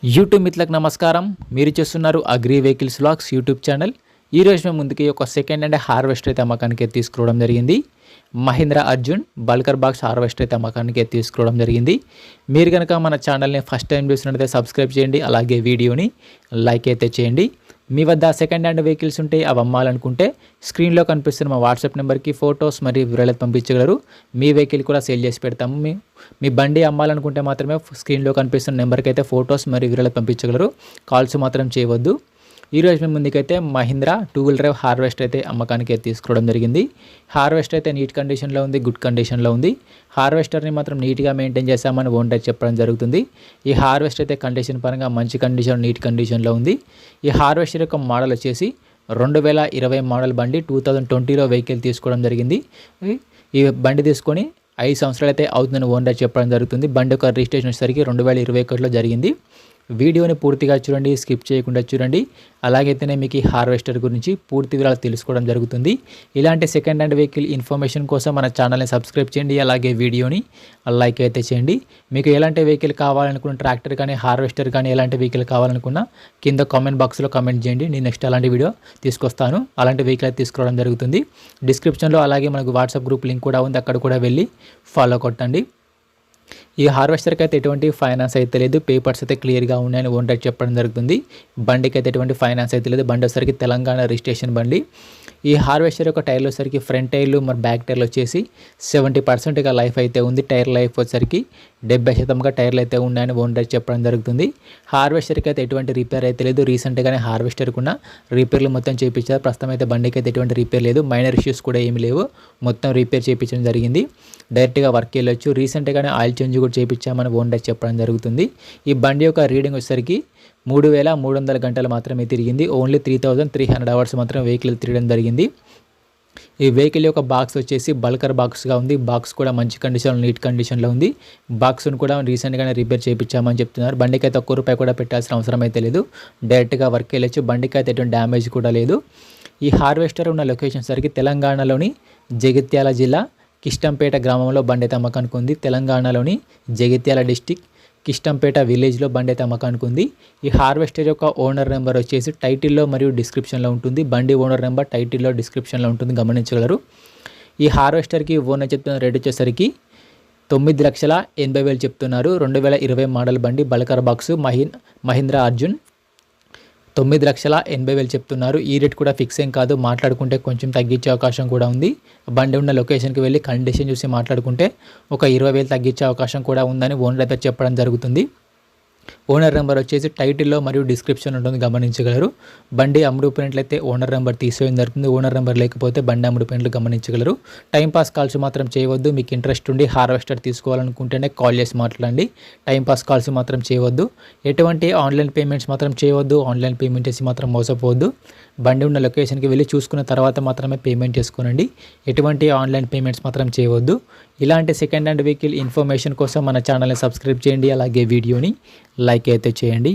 YouTube మిత్రులకు నమస్కారం. మీరు చూస్తున్నారు agri vehicles vlogs YouTube channel. ఈరోజు మేము ముందుకి ఒక సెకండ్ హ్యాండ్ హార్వెస్టర్ అయితే అమ్మకానికి తీసుకురావడం జరిగింది. Mahindra Arjun bulkier box harvester అయితే అమ్మకానికి తీసుకురావడం జరిగింది. మీరు కనుక మన ఛానల్ని ఫస్ట్ టైం చూసినట్లయితే సబ్స్క్రైబ్ చేయండి, అలాగే వీడియోని లైక్ అయితే చేయండి. మీ వద్ద సెకండ్ హ్యాండ్ వెహికల్స్ ఉంటే అవి అమ్మాలనుకుంటే స్క్రీన్లో కనిపిస్తున్న మా వాట్సాప్ నెంబర్కి ఫొటోస్ మరియు వివరాలు పంపించగలరు. మీ వెహికల్ కూడా సేల్ చేసి పెడతాము. మీ బండి అమ్మాలనుకుంటే మాత్రమే స్క్రీన్లో కనిపిస్తున్న నెంబర్కి అయితే ఫొటోస్ మరియు వివరాలు పంపించగలరు. కాల్స్ మాత్రం చేయవద్దు. ఈరోజు మేము ముందుకైతే మహీంద్రా 2-wheel drive హార్వెస్టర్ అయితే అమ్మకానికి తీసుకోవడం జరిగింది. హార్వెస్టర్ అయితే నీట్ కండిషన్లో ఉంది, గుడ్ కండిషన్లో ఉంది. హార్వెస్టర్ని మాత్రం నీట్గా మెయింటైన్ చేస్తామని ఓనర్ చెప్పడం జరుగుతుంది. ఈ హార్వెస్టర్ అయితే కండిషన్ పరంగా మంచి కండిషన్, నీట్ కండిషన్లో ఉంది. ఈ హార్వెస్టర్ యొక్క మోడల్ వచ్చేసి 2020 మోడల్ బండి. 2020లో వెహికల్ తీసుకోవడం జరిగింది. ఈ బండి తీసుకొని 5 సంవత్సరాలు అయితే అవుతుందని ఓనర్ చెప్పడం జరుగుతుంది. బండి యొక్క రిజిస్ట్రేషన్ వచ్చేసరికి 2021లో జరిగింది. వీడియోని పూర్తిగా చూడండి, స్కిప్ చేయకుండా చూడండి. అలాగైతేనే మీకు ఈ హార్వెస్టర్ గురించి పూర్తి వివరాలు తెలుసుకోవడం జరుగుతుంది. ఇలాంటి సెకండ్ హ్యాండ్ వెహికల్ ఇన్ఫర్మేషన్ కోసం మన ఛానల్ని సబ్స్క్రైబ్ చేయండి, అలాగే వీడియోని లైక్ అయితే చేయండి. మీకు ఎలాంటి వెహికల్ కావాలనుకున్న, ట్రాక్టర్ కానీ హార్వెస్టర్ కానీ ఎలాంటి వెహికల్ కావాలనుకున్నా కింద కామెంట్ బాక్స్లో కామెంట్ చేయండి. నేను నెక్స్ట్ అలాంటి వీడియో తీసుకొస్తాను. అలాంటి వెహికల్ అయితే తీసుకోవడం జరుగుతుంది. డిస్క్రిప్షన్లో అలాగే మనకు వాట్సాప్ గ్రూప్ లింక్ కూడా ఉంది, అక్కడ కూడా వెళ్ళి ఫాలో కొట్టండి. ఈ హార్వెస్టర్కి అయితే ఎటువంటి ఫైనాన్స్ అయితే లేదు, పేపర్స్ అయితే క్లియర్గా ఉన్నాయని ఓనర్ చెప్పడం జరుగుతుంది. బండికి అయితే ఎటువంటి ఫైనాన్స్ అయితే లేదు. బండి వచ్చేసరికి తెలంగాణ రిజిస్ట్రేషన్ బండి. ఈ హార్వెస్టర్ యొక్క టైర్లు వచ్చేసరికి ఫ్రంట్ టైర్లు మరి బ్యాక్ టైర్లు వచ్చేసి 70%గా లైఫ్ అయితే ఉంది. టైర్ లైఫ్ వచ్చేసరికి 70% టైర్లు అయితే ఉన్నాయని ఓనర్ చెప్పడం జరుగుతుంది. హార్వెస్టర్కి అయితే ఎటువంటి రిపేర్ అయితే లేదు. రీసెంట్గానే హార్వెస్టర్కి ఉన్న రిపేర్లు మొత్తం చేయించారు. ప్రస్తుతం అయితే బండికి అయితే ఎటువంటి రిపేర్ లేదు. మైనర్ ఇష్యూస్ కూడా ఏమి లేవు. మొత్తం రిపేర్ చేయించడం జరిగింది. డైరెక్ట్గా వర్క్ వెళ్ళొచ్చు. రీసెంట్గానే ఆయిల్ చేంజ్ కూడా చేయించామని ఓనర్ చెప్పడం జరుగుతుంది. ఈ బండి యొక్క రీడింగ్ వచ్చేసరికి 3300 గంటలు మాత్రమే తిరిగింది. ఓన్లీ 3300 అవర్స్ మాత్రం వెహికల్ తిరగడం జరిగింది. ఈ వెహికల్ యొక్క బాక్స్ వచ్చేసి బల్కర్ బాక్స్గా ఉంది. బాక్స్ కూడా మంచి కండిషన్లో, నీట్ కండిషన్లో ఉంది. బాక్స్ను కూడా రీసెంట్గానే రిపేర్ చేయించామని చెప్తున్నారు. బండికి అయితే ₹1 కూడా పెట్టాల్సిన అవసరం అయితే లేదు. డైరెక్ట్గా వర్క్ వెళ్ళొచ్చు. బండికి అయితే ఎటువంటి డ్యామేజ్ కూడా లేదు. ఈ హార్వెస్టర్ ఉన్న లొకేషన్ సరికి తెలంగాణలోని జగిత్యాల జిల్లా కిష్టంపేట గ్రామంలో బండి అయితే అమ్మకానికి ఉంది. తెలంగాణలోని జగిత్యాల డిస్టిక్ కిష్టంపేట విలేజ్లో బండి అయితే అమ్మకానికి ఉంది. ఈ హార్వెస్టర్ యొక్క ఓనర్ నెంబర్ వచ్చేసి టైటిల్లో మరియు డిస్క్రిప్షన్లో ఉంటుంది. బండి ఓనర్ నెంబర్ టైటిల్లో, డిస్క్రిప్షన్లో ఉంటుంది, గమనించగలరు. ఈ హార్వెస్టర్కి ఓనర్ చెప్తున్న రేట్ వచ్చేసరికి 9,80,000 చెప్తున్నారు. 2020 మోడల్ బండి, బల్కర్ బాక్స్, మహీంద్రా అర్జున్ 9,80,000 చెప్తున్నారు. ఈ రేట్ కూడా ఫిక్స్ ఏం కాదు, మాట్లాడుకుంటే కొంచెం తగ్గించే అవకాశం కూడా ఉంది. బండి ఉన్న లొకేషన్కి వెళ్ళి కండిషన్ చూసి మాట్లాడుకుంటే ఒక 20,000 తగ్గించే అవకాశం కూడా ఉందని ఓనర్ అయితే చెప్పడం జరుగుతుంది. ఓనర్ నెంబర్ వచ్చేసి టైటిల్లో మరియు డిస్క్రిప్షన్ ఉంటుంది, గమనించగలరు. బండి అమ్ముడుపోయినట్లయితే ఓనర్ నెంబర్ తీసేయడం జరుగుతుంది. ఓనర్ నెంబర్ లేకపోతే బండి అమ్ముడుపోయినట్లు గమనించగలరు. టైంపాస్ కాల్స్ మాత్రం చేయవద్దు. మీకు ఇంట్రెస్ట్ ఉండి హార్వెస్టర్ తీసుకోవాలనుకుంటేనే కాల్ చేసి మాట్లాడండి. టైంపాస్ కాల్స్ మాత్రం చేయవద్దు. ఎటువంటి ఆన్లైన్ పేమెంట్స్ మాత్రం చేయవద్దు. ఆన్లైన్ పేమెంట్ చేసి మాత్రం మోసపోవద్దు. బండి ఉన్న లొకేషన్కి వెళ్ళి చూసుకున్న తర్వాత మాత్రమే పేమెంట్ చేసుకోనండి. ఎటువంటి ఆన్లైన్ పేమెంట్స్ మాత్రం చేయవద్దు. ఇలాంటి సెకండ్ హ్యాండ్ వెహికల్ ఇన్ఫర్మేషన్ కోసం మన ఛానల్ని సబ్స్క్రైబ్ చేయండి, అలాగే వీడియోని లైక్ అయితే చేయండి.